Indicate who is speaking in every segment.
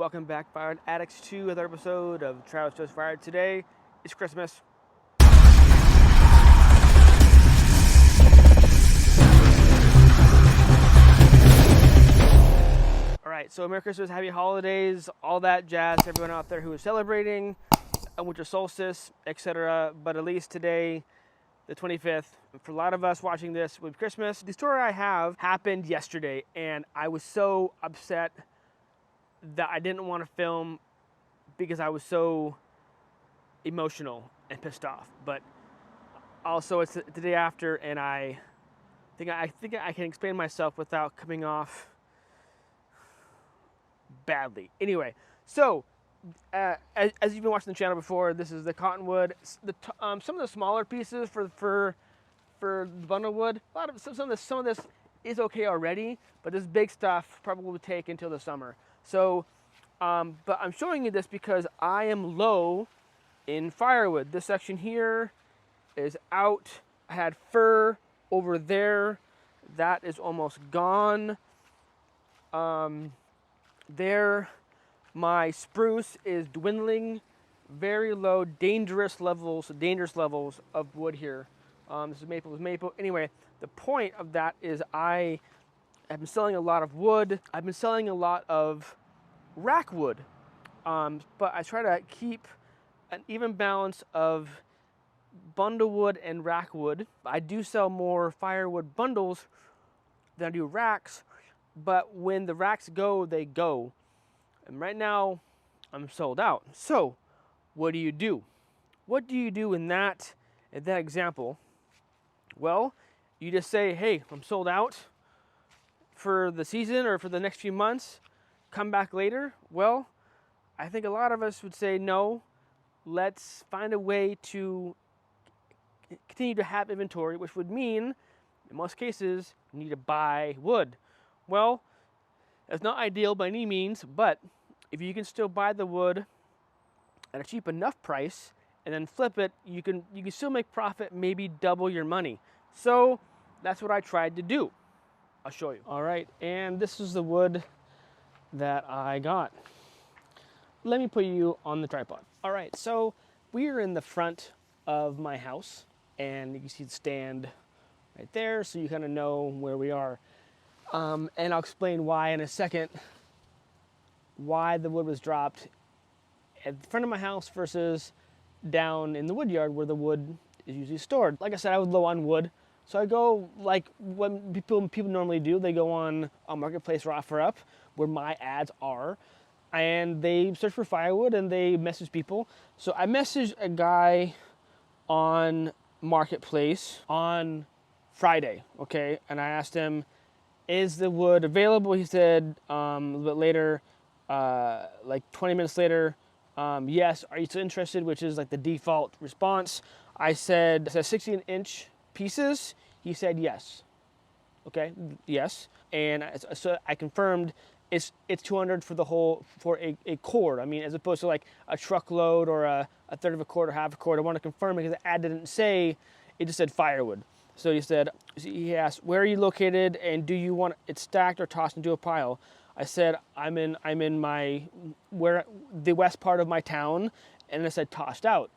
Speaker 1: welcome back, Firewood Addicts, to another episode of Travis Joe's Firewood. Today is Christmas. Alright, so Merry Christmas, Happy Holidays, all that jazz to everyone out there who is celebrating a winter solstice, etc. But at least today, the 25th, for a lot of us watching this with Christmas. The story I have happened yesterday, and I was so upset that I didn't want to film because I was so emotional and pissed off. But also it's the day after, and I think I can explain myself without coming off badly. Anyway, so as you've been watching the channel before, this is the cottonwood. Some of the smaller pieces for the bundle wood. Some of this is okay already, but this big stuff probably will take until the summer. So, but I'm showing you this because I am low in firewood. This section here is out. I had fir over there. That is almost gone. There, my spruce is dwindling. Very low, dangerous levels of wood here. This is maple. Anyway, the point of that is I have been selling a lot of wood. I've been selling a lot of rack wood, but I try to keep an even balance of bundle wood and rack wood. I do sell more firewood bundles than I do racks, but when the racks go, they go. And right now, I'm sold out. So, what do you do? What do you do in that example? Well, you just say, hey, I'm sold out for the season or for the next few months, come back later. Well, I think a lot of us would say no. Let's find a way to continue to have inventory, which would mean, in most cases, you need to buy wood. Well, that's not ideal by any means, but if you can still buy the wood at a cheap enough price and then flip it, you can still make profit, maybe double your money. So that's what I tried to do. I'll show you. All right, and this is the wood that I got. Let me put you on the tripod. All right, so we are in the front of my house, and you can see the stand right there, so you kind of know where we are. And I'll explain why in a second, why the wood was dropped at the front of my house versus down in the wood yard where the wood is usually stored. Like I said, I was low on wood. So I go like what people normally do. They go on a marketplace or OfferUp where my ads are, and they search for firewood and they message people. So I messaged a guy on Marketplace on Friday, okay? And I asked him, is the wood available? He said a little bit later, like 20 minutes later, yes, are you still interested? Which is like the default response. I said 16-inch pieces. He said yes. Okay, yes. And so I confirmed it's $200 for a cord. I mean, as opposed to like a truckload or a third of a cord or half a cord. I want to confirm it because the ad didn't say, it just said firewood. So he asked, where are you located and do you want it stacked or tossed into a pile? I said, I'm in the west part of my town, and I said tossed out.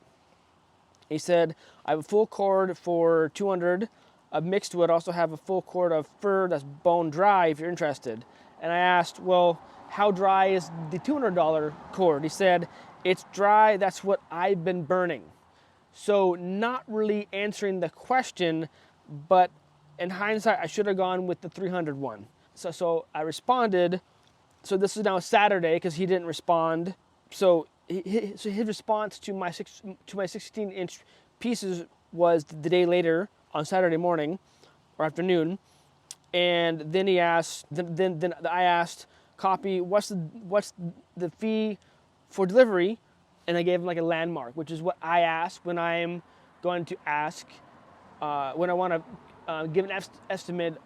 Speaker 1: He said, I have a full cord for $200 of mixed wood. Also have a full cord of fir that's bone dry if you're interested. And I asked, well, how dry is the $200 cord? He said, it's dry. That's what I've been burning. So not really answering the question, but in hindsight, I should have gone with the 300 one. So I responded. So this is now Saturday because he didn't respond. So his response to my 16-inch pieces was the day later on Saturday morning or afternoon, and then he asked. Then I asked, copy. What's the fee for delivery? And I gave him like a landmark, which is what I ask when I'm going to ask when I want to give an estimate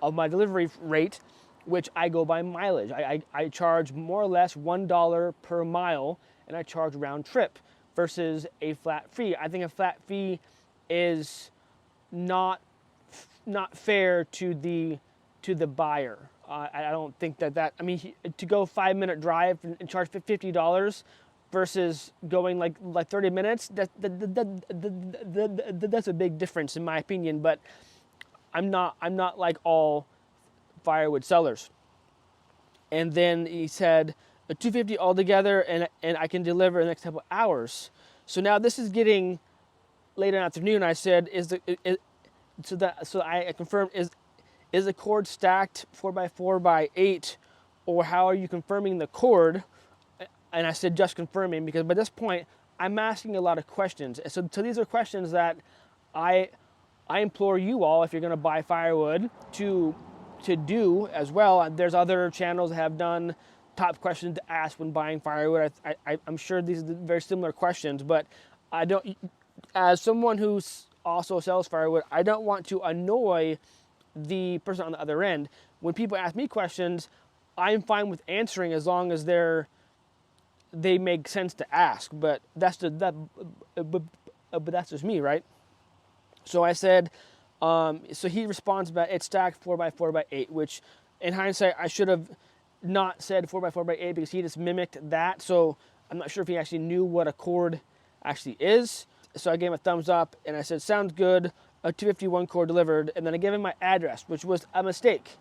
Speaker 1: of my delivery rate, which I go by mileage. I charge more or less $1 per mile, and I charge round trip versus a flat fee. I think a flat fee is not fair to the buyer. I don't think that I mean, to go 5-minute drive and charge $50 versus going like 30 minutes, that's a big difference in my opinion. But I'm not like all firewood sellers. And then he said, $250 altogether, and I can deliver in the next couple of hours. So now this is getting late in the afternoon. I said, so I confirmed, is the cord stacked 4x4x8, or how are you confirming the cord? And I said, just confirming, because by this point I'm asking a lot of questions. And so these are questions that I implore you all, if you're going to buy firewood, to do as well. There's other channels that have done top questions to ask when buying firewood. I'm sure these are very similar questions, but I don't, as someone who also sells firewood, I don't want to annoy the person on the other end. When people ask me questions, I'm fine with answering as long as they make sense to ask. But that's just me, right? So I said, so he responds back, it's stacked 4x4x8, which in hindsight, I should have not said 4x4x8 because he just mimicked that. So I'm not sure if he actually knew what a cord actually is. So I gave him a thumbs up and I said, sounds good, a 251 cord delivered. And then I gave him my address, which was a mistake,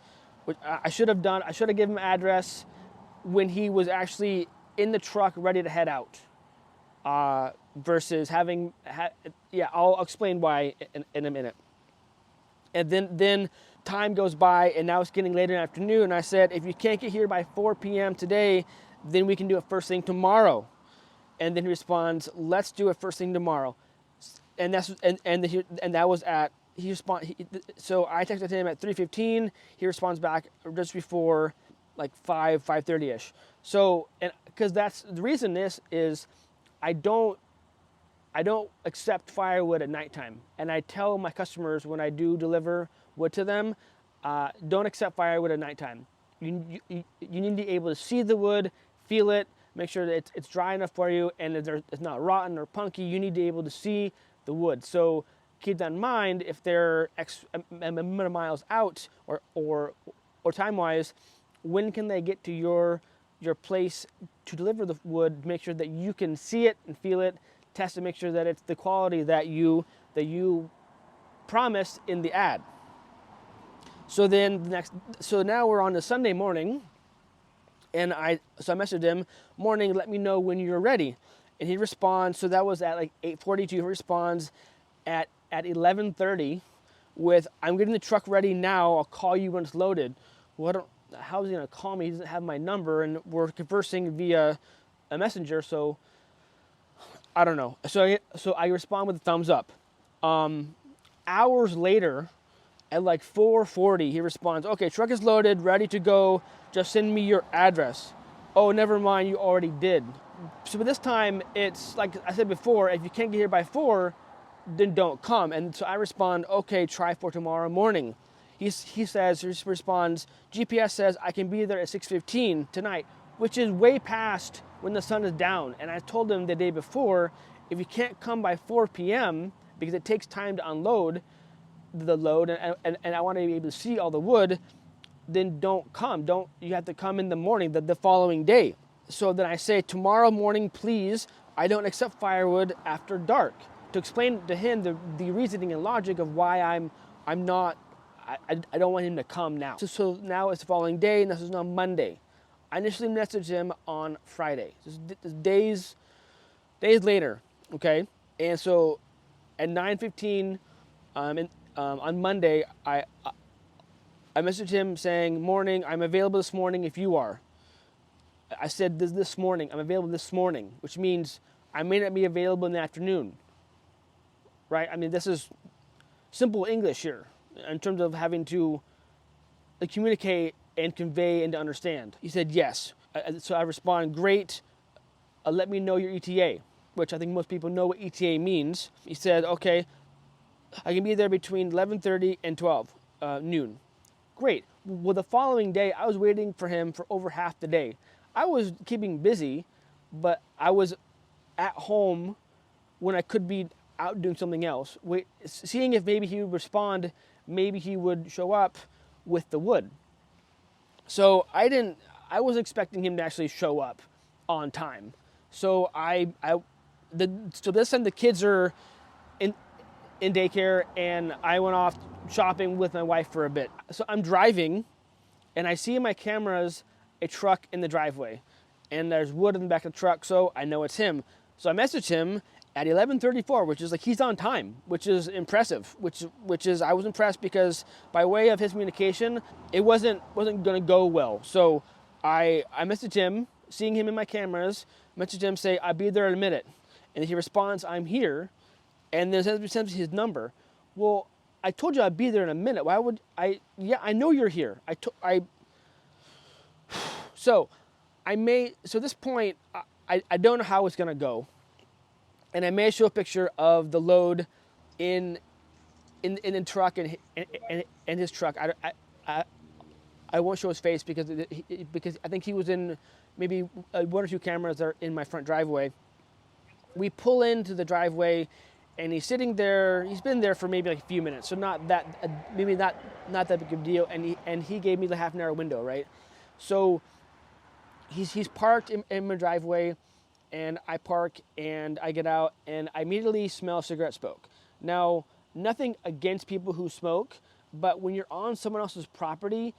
Speaker 1: which I should have done. I should have given him address when he was actually in the truck ready to head out. Versus having, yeah, I'll explain why in a minute. And then time goes by, and now it's getting later in the afternoon. And I said, if you can't get here by 4 p.m. today, then we can do it first thing tomorrow. And then he responds, let's do it first thing tomorrow. And that was at, so I texted him at 3:15. He responds back just before like 5:30ish. So, and because that's the reason this is, I don't accept firewood at nighttime. And I tell my customers when I do deliver wood to them, don't accept firewood at nighttime. You need to be able to see the wood, feel it, make sure that it's dry enough for you, and that it's not rotten or punky. You need to be able to see the wood. So keep that in mind. If they're X amount of miles out or time-wise, when can they get to your place to deliver the wood? Make sure that you can see it and feel it. Test to make sure that it's the quality that you promised in the ad. So then so now we're on the Sunday morning, and I messaged him, morning, let me know when you're ready. And he responds, so that was at like 8:42. He responds at 11:30 with, I'm getting the truck ready now, I'll call you when it's loaded. How is he gonna call me? He doesn't have my number, and we're conversing via a messenger, so I don't know. So I respond with a thumbs up. Hours later, at like 4:40, he responds, okay, truck is loaded, ready to go. Just send me your address. Oh, never mind, you already did. So this time, it's like I said before, if you can't get here by 4, then don't come. And so I respond, okay, try for tomorrow morning. He responds, GPS says I can be there at 6:15 tonight, which is way past when the sun is down. And I told him the day before, if you can't come by 4 p.m., because it takes time to unload the load, and I want to be able to see all the wood, then don't come. You have to come in the morning, the following day. So then I say, tomorrow morning, please, I don't accept firewood after dark. To explain to him the reasoning and logic of why I don't want him to come now. So now it's the following day, and this is on Monday. I initially messaged him on Friday. This is days later, okay? And so at 9:15 on Monday, I messaged him saying, morning, I'm available this morning if you are. I said this morning, I'm available this morning, which means I may not be available in the afternoon, right? I mean, this is simple English here in terms of having to communicate and convey and to understand. He said yes. So I respond, great, let me know your ETA, which I think most people know what ETA means. He said, okay, I can be there between 11:30 and 12 noon. Great. Well, the following day, I was waiting for him for over half the day. I was keeping busy, but I was at home when I could be out doing something else, seeing if maybe he would respond, maybe he would show up with the wood. So I was expecting him to actually show up on time. So so this time the kids are in, in daycare, and I went off shopping with my wife for a bit. So I'm driving, and I see in my cameras a truck in the driveway, and there's wood in the back of the truck, so I know it's him. So I messaged him at 11:34, which is like he's on time, which is impressive. Which is I was impressed because by way of his communication, it wasn't gonna go well. So I messaged him, seeing him in my cameras, messaged him, say I'll be there in a minute, and he responds, I'm here, and then sends me his number. Well, I told you I'd be there in a minute. Why would I? Yeah, I know you're here. So at this point, I don't know how it's gonna go, and I may show a picture of the load in the truck and his truck. I won't show his face because I think he was in maybe one or two cameras that are in my front driveway. We pull into the driveway, and he's sitting there. He's been there for maybe like a few minutes, so not that maybe not that big of a deal. And he gave me the half an hour window, right? So he's parked in my driveway, and I park, and I get out, and I immediately smell cigarette smoke. Now, nothing against people who smoke, but when you're on someone else's property,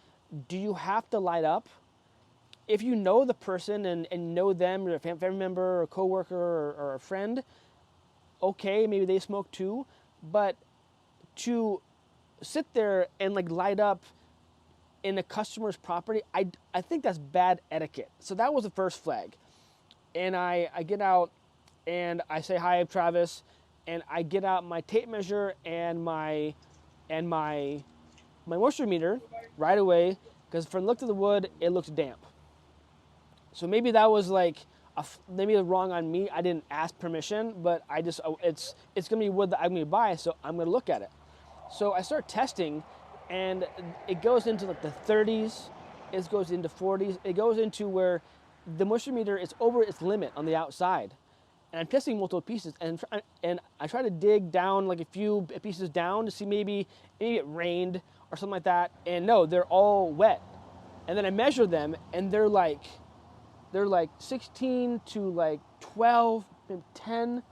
Speaker 1: do you have to light up? If you know the person and know them, or a family member, or a coworker, or a friend, okay, maybe they smoke too, but to sit there and like light up in a customer's property, I think that's bad etiquette. So that was the first flag. And I get out, and I say, hi, I'm Travis, and I get out my tape measure and my moisture meter right away, because from the look of the wood, it looks damp. So maybe that was like, maybe it was wrong on me. I didn't ask permission, but it's gonna be wood that I'm gonna buy, so I'm gonna look at it. So I start testing, and it goes into like the 30s, it goes into 40s, it goes into where the moisture meter is over its limit on the outside. And I'm testing multiple pieces, and I try to dig down like a few pieces down to see maybe it rained or something like that, and no, they're all wet. And then I measure them, and they're like 16 to like 12, 10,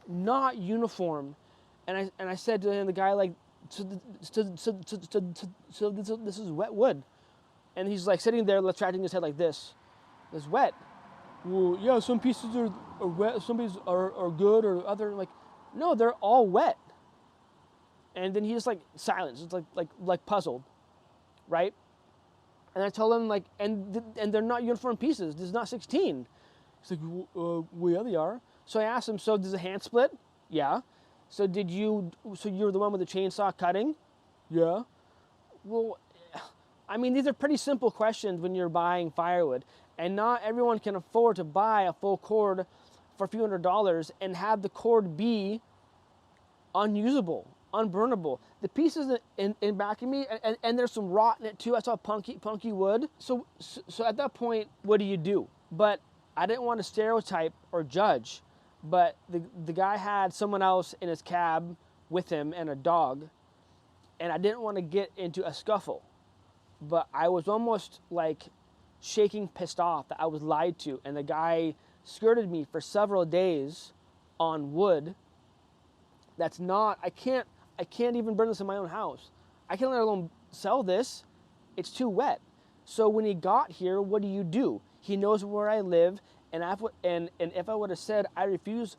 Speaker 1: not uniform. And I said to him, the guy, like, so this is wet wood. And he's like sitting there, retracting his head like this. It's wet. Well, yeah, some pieces are wet, some pieces are good, or other, like, no, they're all wet. And then he just like silence, it's like puzzled, right? And I told him, like, and they're not uniform pieces. This is not 16. He's like, well, yeah, they are. So I asked him, so does the hand split? Yeah. So you're the one with the chainsaw cutting? Yeah. Well, I mean, these are pretty simple questions when you're buying firewood. And not everyone can afford to buy a full cord for a few $100s and have the cord be unusable, unburnable. The pieces in back of me, and there's some rot in it too. I saw punky wood. So at that point, what do you do? But I didn't want to stereotype or judge, but the guy had someone else in his cab with him and a dog, and I didn't want to get into a scuffle. But I was almost like shaking, pissed off that I was lied to, and the guy skirted me for several days on wood. That's not, I can't even burn this in my own house. I can't let alone sell this. It's too wet. So when he got here, what do? He knows where I live, and if I would have said I refuse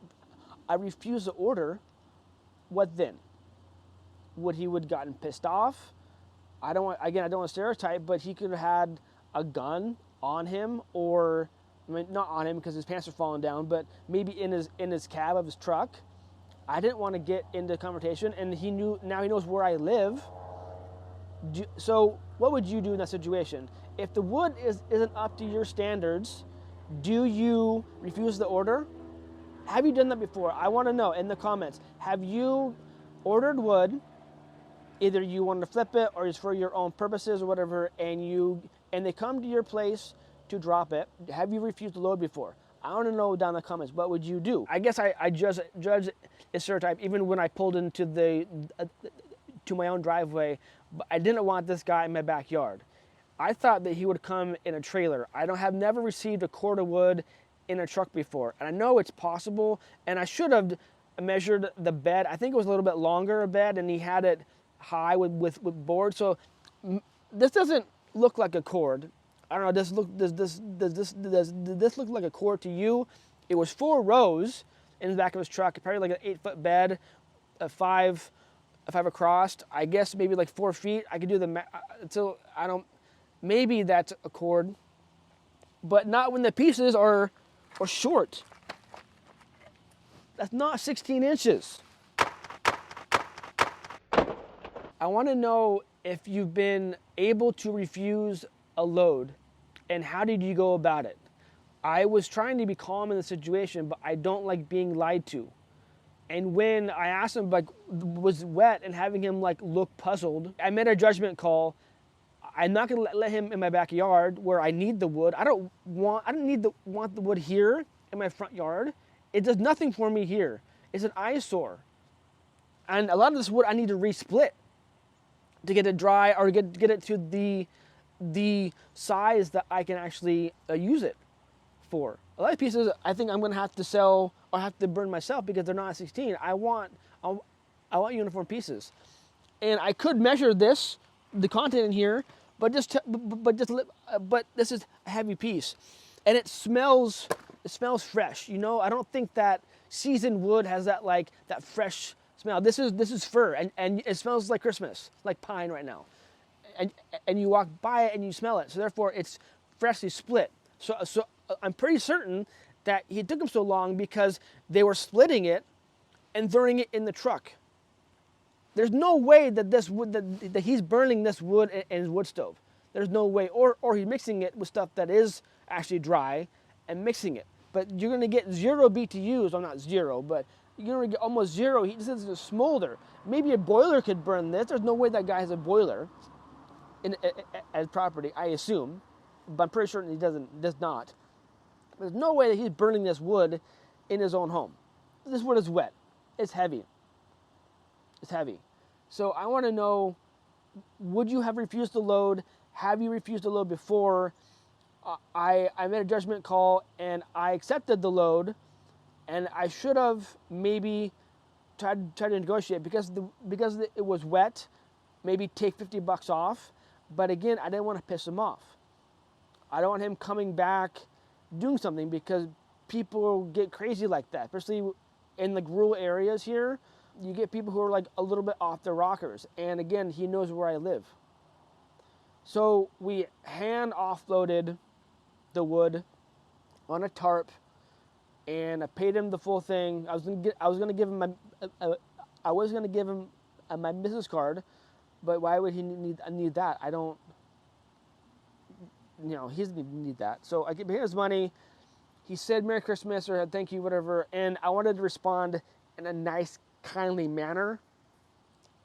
Speaker 1: the order, what then? Would he have gotten pissed off? I don't want to stereotype, but he could have had a gun on him, or I mean, not on him because his pants are falling down, but maybe in his cab of his truck. I didn't want to get into confrontation, and now he knows where I live. So what would you do in that situation? If the wood isn't up to your standards, do you refuse the order? Have you done that before? I want to know in the comments. Have you ordered wood? Either you want to flip it or it's for your own purposes or whatever, and they come to your place to drop it. Have you refused the load before? I want to know down in the comments, what would you do? I guess I judge a stereotype even when I pulled into to my own driveway, but I didn't want this guy in my backyard. I thought that he would come in a trailer. Have never received a cord of wood in a truck before, and I know it's possible. And I should have measured the bed. I think it was a little bit longer a bed, and he had it high with boards. So this doesn't look like a cord. I don't know. Does this look like a cord to you? It was 4 rows in the back of his truck, probably like an 8-foot bed, a 5 across. I guess maybe like 4 feet. I could do the math. So I don't. Maybe that's a cord, but not when the pieces are short. That's not 16 inches. I want to know if you've been able to refuse a load, and how did you go about it? I was trying to be calm in the situation, but I don't like being lied to. And when I asked him, like, was wet, and having him like look puzzled, I made a judgment call. I'm not gonna let him in my backyard where I need the wood. I don't want the wood here in my front yard. It does nothing for me here. It's an eyesore. And a lot of this wood I need to resplit to get it dry, or get it to the size that I can actually use it for. A lot of pieces I think I'm gonna have to sell or have to burn myself because they're not 16. I want uniform pieces, and I could measure the content in here, but this is a heavy piece, and it smells fresh. You know, I don't think that seasoned wood has that fresh smell. This is fir, and it smells like Christmas, like pine right now, and you walk by it and you smell it. So therefore, it's freshly split. So I'm pretty certain that it took him so long because they were splitting it and throwing it in the truck. There's no way that this wood that he's burning this wood in his wood stove. There's no way, or he's mixing it with stuff that is actually dry and mixing it. But you're gonna get 0 BTUs, well, not 0, but you're gonna get almost 0. He just says it's a smolder. Maybe a boiler could burn this. There's no way that guy has a boiler as property, I assume, but I'm pretty certain he does not. There's no way that he's burning this wood in his own home. This wood is wet. It's heavy. It's heavy. So I want to know, would you have refused the load? Have you refused the load before? I made a judgment call and I accepted the load, and I should have maybe tried to negotiate because it was wet, maybe take $50 off. But again, I didn't want to piss him off. I don't want him coming back doing something, because people get crazy like that, especially in like rural areas here. You get people who are like a little bit off their rockers. And again, he knows where I live. So we hand offloaded the wood on a tarp, and I paid him the full thing. I was gonna give him my business card, but why would he need that? I don't. He doesn't even need that. So I gave him his money. He said Merry Christmas or thank you, whatever, and I wanted to respond in a nice, kindly manner.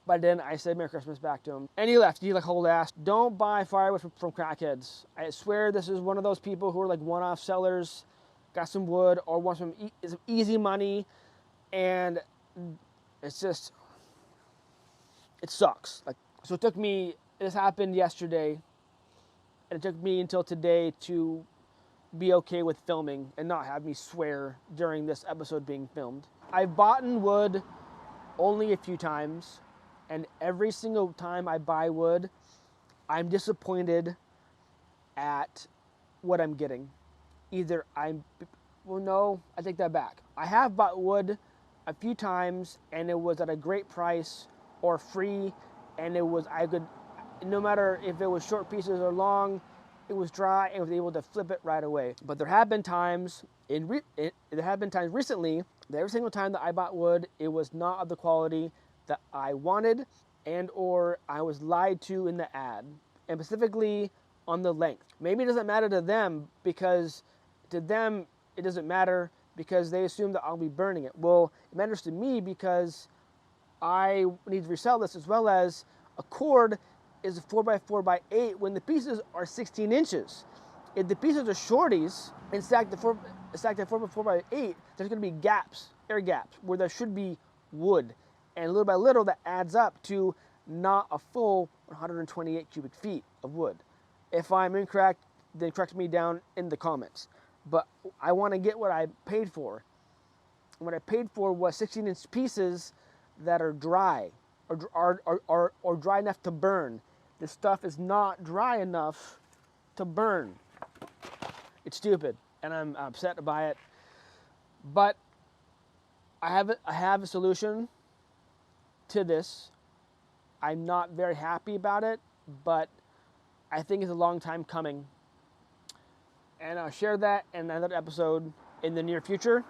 Speaker 1: But then I said Merry Christmas back to him, and he left. He hauled ass. Don't buy firewood from crackheads. I swear this is one of those people who are like one-off sellers, got some wood or want some easy money, and it's just, it sucks. So it took me. This happened yesterday. And it took me until today to be okay with filming and not have me swear during this episode being filmed. I've bought wood only a few times, and every single time I buy wood, I'm disappointed at what I'm getting. Either I take that back. I have bought wood a few times, and it was at a great price or free, and no matter if it was short pieces or long, it was dry and was able to flip it right away. But there have been times recently that every single time that I bought wood, it was not of the quality that I wanted, and or I was lied to in the ad, and specifically on the length. Maybe it doesn't matter to them, because to them it doesn't matter because they assume that I'll be burning it. Well, it matters to me because I need to resell this, as well as a cord is a 4x4x8 when the pieces are 16 inches. If the pieces are shorties and stacked at 4x4x8, there's going to be gaps, air gaps, where there should be wood. And little by little, that adds up to not a full 128 cubic feet of wood. If I'm incorrect, then correct me down in the comments. But I want to get what I paid for. What I paid for was 16-inch pieces that are dry or dry enough to burn. This stuff is not dry enough to burn. It's stupid, and I'm upset by it. But I have a solution to this. I'm not very happy about it, but I think it's a long time coming. And I'll share that in another episode in the near future.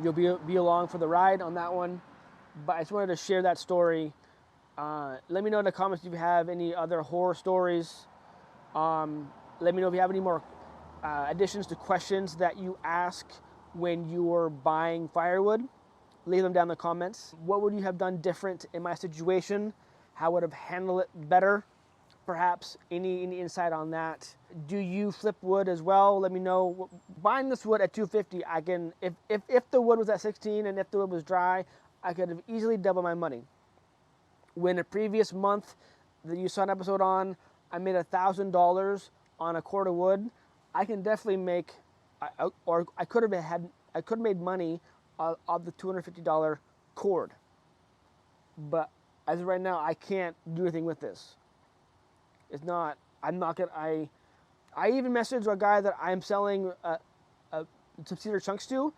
Speaker 1: You'll be along for the ride on that one. But I just wanted to share that story. Let me know in the comments if you have any other horror stories. Let me know if you have any more additions to questions that you ask when you were buying firewood. Leave them down in the comments. What would you have done different in my situation? How would I have handled it better? Perhaps any insight on that. Do you flip wood as well? Let me know. Buying this wood at $250, I can, if the wood was at 16 and if the wood was dry, I could have easily doubled my money. When a previous month that you saw an episode on, I made $1,000 on a cord of wood. I can definitely make, or I could have made money of the $250 cord. But as of right now, I can't do anything with this. It's not. I'm not gonna. I even messaged a guy that I'm selling some cedar chunks to,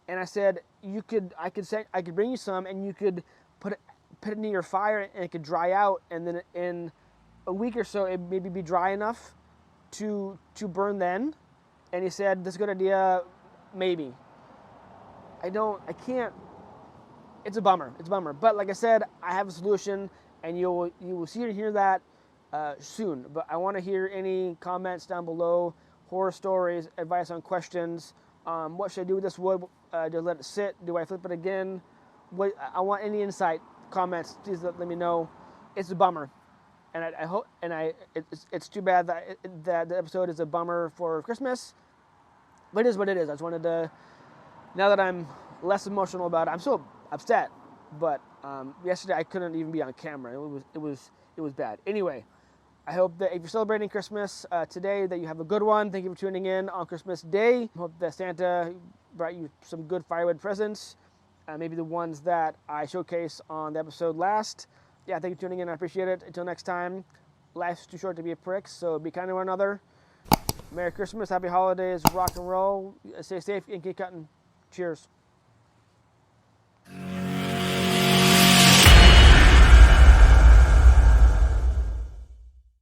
Speaker 1: and I said I could bring you some, and you could put it near your fire, and it could dry out, and then in a week or so, it maybe be dry enough to burn then. And he said, "That's a good idea, maybe." I can't. It's a bummer. It's a bummer. But like I said, I have a solution, and you will see and hear that soon. But I want to hear any comments down below, horror stories, advice on questions. What should I do with this wood? Do I let it sit? Do I flip it again? I want any insight, comments. Please let me know. It's a bummer, and I hope. And it's too bad that the episode is a bummer for Christmas. But it is what it is. I just wanted to. Now that I'm less emotional about it, I'm still upset. But yesterday I couldn't even be on camera. It was bad. Anyway, I hope that if you're celebrating Christmas today, that you have a good one. Thank you for tuning in on Christmas Day. Hope that Santa brought you some good firewood presents. Maybe the ones that I showcased on the episode last. Yeah, thank you for tuning in. I appreciate it. Until next time, life's too short to be a prick, so be kind to one another. Merry Christmas, Happy Holidays, rock and roll. Stay safe and keep cutting. Cheers.